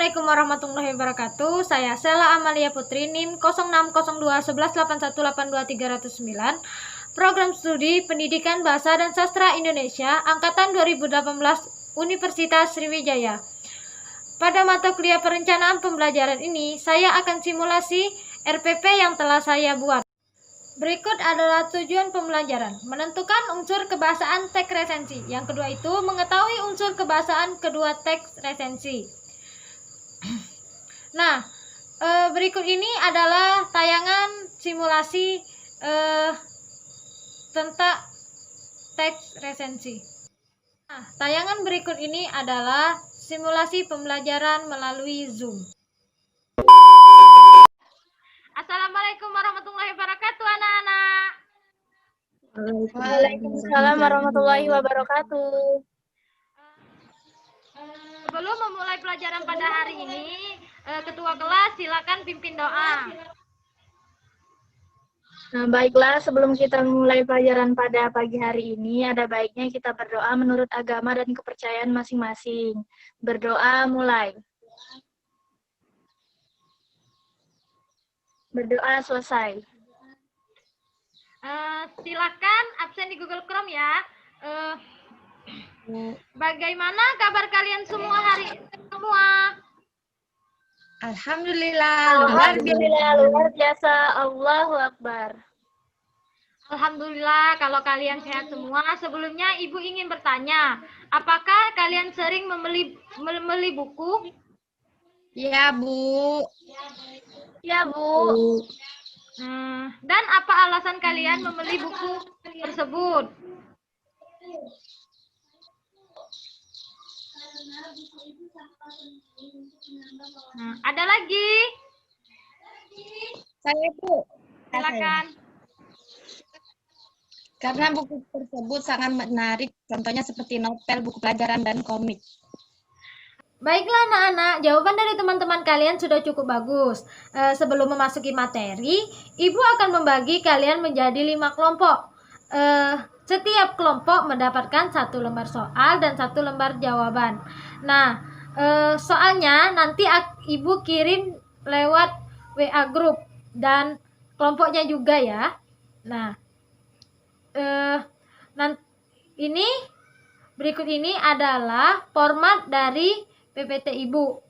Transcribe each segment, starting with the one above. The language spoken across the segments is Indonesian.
Assalamualaikum warahmatullahi wabarakatuh. Saya Sela Amalia Putri NIM 060211818239. Program Studi Pendidikan Bahasa dan Sastra Indonesia Angkatan 2018 Universitas Sriwijaya. Pada mata kuliah perencanaan pembelajaran ini, saya akan simulasi RPP yang telah saya buat. Berikut adalah tujuan pembelajaran: menentukan unsur kebahasaan teks resensi. Yang kedua itu mengetahui unsur kebahasaan kedua teks resensi. Nah, berikut ini adalah tayangan simulasi tentang teks resensi. Nah, tayangan berikut ini adalah simulasi pembelajaran melalui Zoom. Assalamualaikum warahmatullahi wabarakatuh, anak-anak. Waalaikumsalam warahmatullahi wabarakatuh. Sebelum memulai pelajaran pada hari ini, Ketua kelas silakan pimpin doa. Nah, baiklah, sebelum kita mulai pelajaran pada pagi hari ini, ada baiknya kita berdoa menurut agama dan kepercayaan masing-masing. Berdoa mulai. Berdoa selesai. Silakan absen di Google Chrome ya. Bagaimana kabar kalian semua hari semua? Alhamdulillah, luar biasa. Allahu Akbar. Alhamdulillah kalau kalian sehat semua. Sebelumnya Ibu ingin bertanya, apakah kalian sering membeli buku? Ya, Bu. Ya, Bu. Dan apa alasan kalian membeli buku tersebut? Ada lagi? Saya, Bu. Silakan. Karena buku tersebut sangat menarik, contohnya seperti novel, buku pelajaran, dan komik. Baiklah anak-anak, jawaban dari teman-teman kalian sudah cukup bagus. Sebelum memasuki materi, Ibu akan membagi kalian menjadi 5 kelompok. Setiap kelompok mendapatkan 1 lembar soal dan 1 lembar jawaban. Nah, soalnya nanti Ibu kirim lewat WA group dan kelompoknya juga ya. Nah, berikut ini adalah format dari PPT Ibu.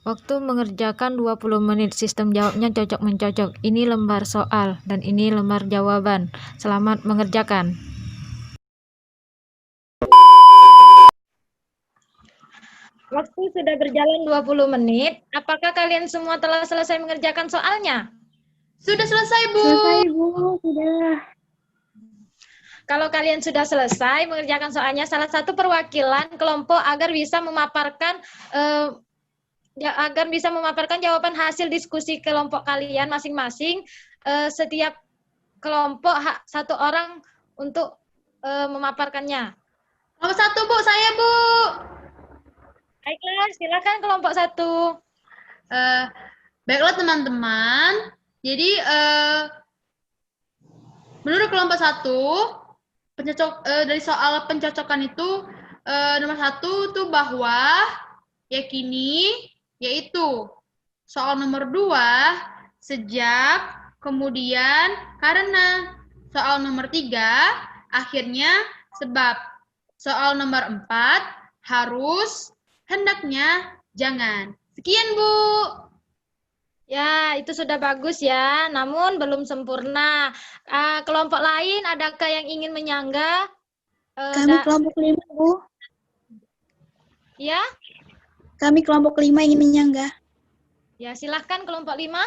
Waktu mengerjakan 20 menit, sistem jawabnya cocok-mencocok. Ini lembar soal dan ini lembar jawaban. Selamat mengerjakan. Waktu sudah berjalan 20 menit. Apakah kalian semua telah selesai mengerjakan soalnya? Sudah selesai, Bu. Selesai, Bu. Sudah. Kalau kalian sudah selesai mengerjakan soalnya, salah satu perwakilan kelompok agar bisa memaparkan jawaban hasil diskusi kelompok kalian masing-masing. Setiap kelompok 1 orang untuk memaparkannya. Nomor 1, Bu. Saya, Bu. Baiklah, silakan kelompok 1. Baiklah, teman-teman. Jadi, menurut kelompok 1, dari soal pencocokan itu, nomor 1 tuh bahwa yakini, yaitu soal nomor 2 sejak, kemudian karena. Soal nomor 3 akhirnya sebab. Soal nomor 4 harus, hendaknya, jangan. Sekian, Bu. Ya, itu sudah bagus ya, namun belum sempurna. Kelompok lain, adakah yang ingin menyangga? Kami kelompok 5, Bu. Ya? Kami kelompok 5 ingin menyanggah. Ya, silahkan kelompok 5.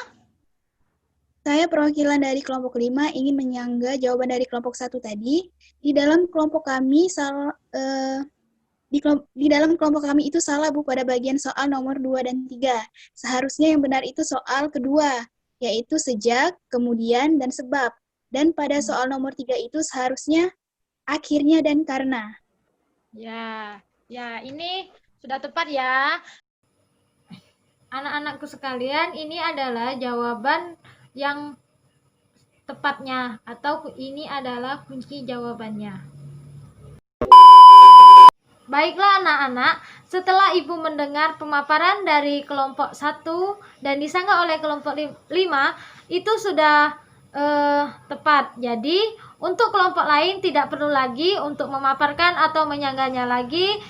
Saya perwakilan dari kelompok 5 ingin menyanggah jawaban dari kelompok 1 tadi. Di dalam kelompok kami di dalam kelompok kami itu salah, Bu, pada bagian soal nomor 2 dan 3. Seharusnya yang benar itu soal kedua, yaitu sejak, kemudian, dan sebab. Dan pada soal nomor 3 itu seharusnya akhirnya dan karena. Ya, ini sudah tepat ya. Anak-anakku sekalian, ini adalah jawaban yang tepatnya, atau ini adalah kunci jawabannya. Baiklah anak-anak, setelah Ibu mendengar pemaparan dari kelompok 1 dan disanggah oleh kelompok 5, itu sudah tepat. Jadi, untuk kelompok lain tidak perlu lagi untuk memaparkan atau menyanggahnya lagi.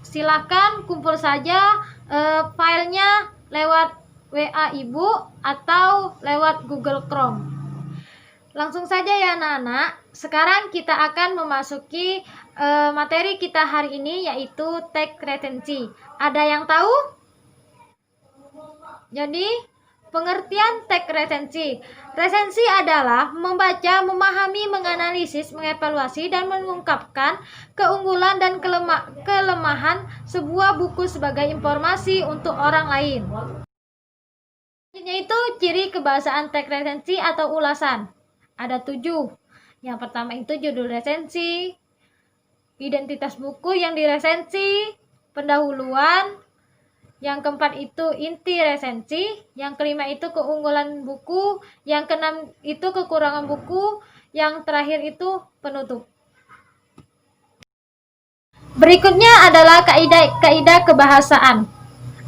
Silakan kumpul saja filenya lewat WA Ibu atau lewat Google Chrome. Langsung saja ya anak-anak. Sekarang kita akan memasuki materi kita hari ini, yaitu teks retensi. Ada yang tahu? Jadi, pengertian teks retensi. Retensi adalah membaca, memahami, menganalisis, mengevaluasi, dan mengungkapkan keunggulan dan kelemahan sebuah buku sebagai informasi untuk orang lain. Selanjutnya itu ciri kebahasaan teks retensi atau ulasan. Ada 7. Yang pertama itu judul resensi, identitas buku yang diresensi, pendahuluan. Yang keempat itu inti resensi, yang kelima itu keunggulan buku, yang keenam itu kekurangan buku, yang terakhir itu penutup. Berikutnya adalah kaidah kebahasaan.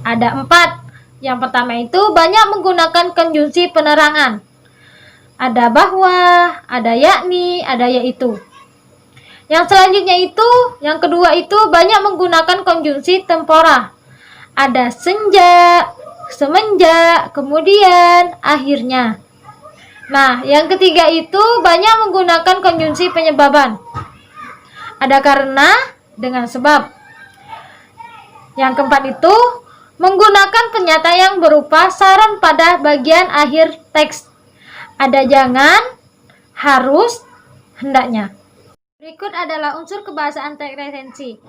Ada 4. Yang pertama itu banyak menggunakan konjungsi penerangan. Ada bahwa, ada yakni, ada yaitu. Yang selanjutnya itu, yang kedua itu banyak menggunakan konjungsi tempora. Ada senja, semenjak, kemudian, akhirnya. Nah, yang ketiga itu banyak menggunakan konjungsi penyebaban. Ada karena dengan sebab. Yang keempat itu menggunakan penyata yang berupa saran pada bagian akhir teks. Ada jangan, harus, hendaknya. Berikut adalah unsur kebahasaan teks retensi.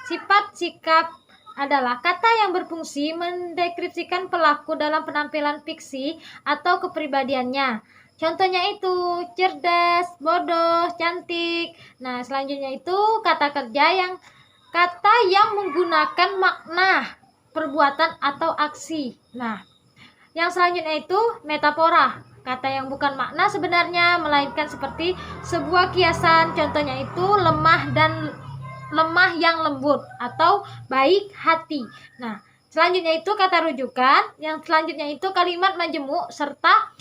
Sifat sikap adalah kata yang berfungsi mendeskripsikan pelaku dalam penampilan fiksi atau kepribadiannya. Contohnya itu cerdas, bodoh, cantik. Nah, selanjutnya itu kata kerja kata yang menggunakan makna, perbuatan atau aksi. Nah, yang selanjutnya itu metafora. Kata yang bukan makna sebenarnya, melainkan seperti sebuah kiasan. Contohnya itu lemah yang lembut atau baik hati. Nah, selanjutnya itu kata rujukan. Yang selanjutnya itu kalimat majemuk serta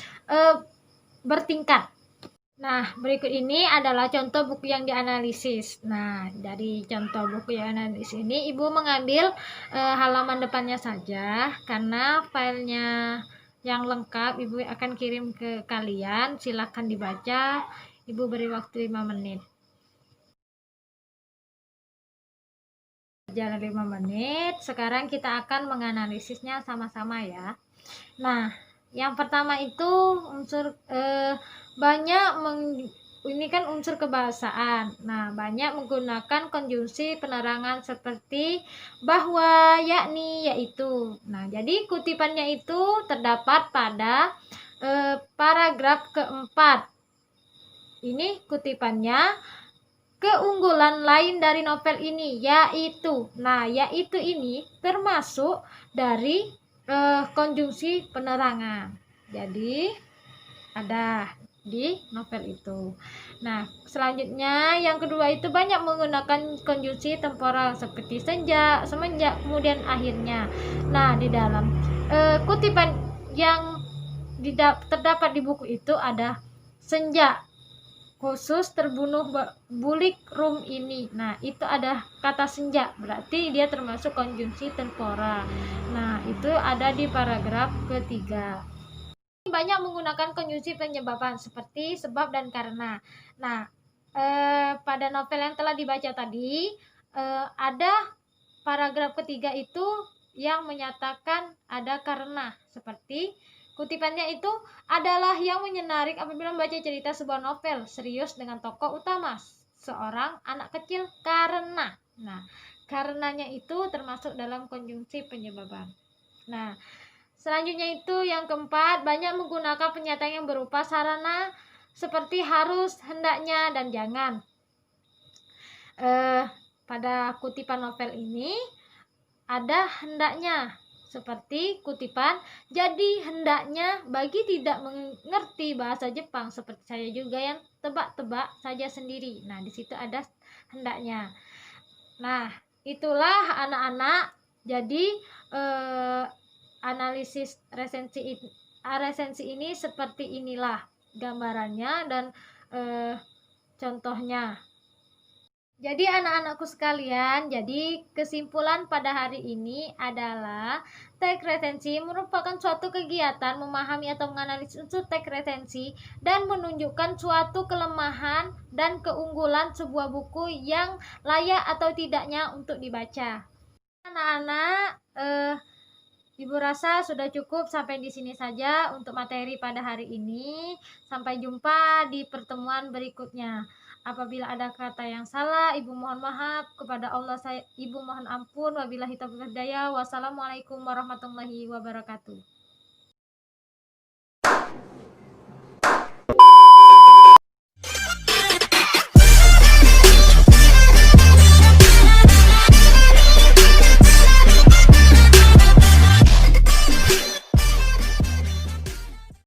bertingkat. Nah, berikut ini adalah contoh buku yang dianalisis. Nah, dari contoh buku yang dianalisis ini, Ibu mengambil halaman depannya saja, karena filenya yang lengkap Ibu akan kirim ke kalian. Silakan dibaca. Ibu beri waktu 5 menit. Jalan 5 menit. Sekarang kita akan menganalisisnya sama-sama ya. Nah, yang pertama itu unsur ini kan unsur kebahasaan. Nah, banyak menggunakan konjungsi penerangan seperti bahwa, yakni, yaitu. Nah, jadi kutipannya itu terdapat pada paragraf keempat. Ini kutipannya, keunggulan lain dari novel ini yaitu. Nah, yaitu ini termasuk dari konjungsi penerangan. Jadi ada di novel itu. Nah, selanjutnya yang kedua itu banyak menggunakan konjungsi temporal seperti senja, semenjak, kemudian akhirnya. Nah, di dalam kutipan yang terdapat di buku itu ada senja khusus terbunuh bulik rum ini. Nah, itu ada kata senja, berarti dia termasuk konjungsi tempora. Nah, itu ada di paragraf ketiga. Banyak menggunakan konjungsi penyebaban seperti sebab dan karena. Nah, pada novel yang telah dibaca tadi ada paragraf ketiga itu yang menyatakan ada karena, seperti kutipannya itu adalah yang menarik apabila membaca cerita sebuah novel serius dengan tokoh utama seorang anak kecil karena. Nah, karenanya itu termasuk dalam konjungsi penyebaban. Nah, selanjutnya itu yang keempat, banyak menggunakan pernyataan yang berupa sarana seperti harus, hendaknya, dan jangan. Pada kutipan novel ini ada hendaknya, seperti kutipan, jadi hendaknya bagi tidak mengerti bahasa Jepang seperti saya juga yang tebak-tebak saja sendiri. Nah, di situ ada hendaknya. Nah, itulah anak-anak. Jadi analisis resensi ini seperti inilah gambarannya dan contohnya. Jadi anak-anakku sekalian, jadi kesimpulan pada hari ini adalah teks retensi merupakan suatu kegiatan memahami atau menganalisis unsur teks retensi dan menunjukkan suatu kelemahan dan keunggulan sebuah buku yang layak atau tidaknya untuk dibaca. Anak-anak, Ibu rasa sudah cukup sampai di sini saja untuk materi pada hari ini. Sampai jumpa di pertemuan berikutnya. Apabila ada kata yang salah, Ibu mohon maaf. Kepada Allah Ibu mohon ampun. Wabillahi taufiq wal hidayah. Wassalamualaikum warahmatullahi wabarakatuh.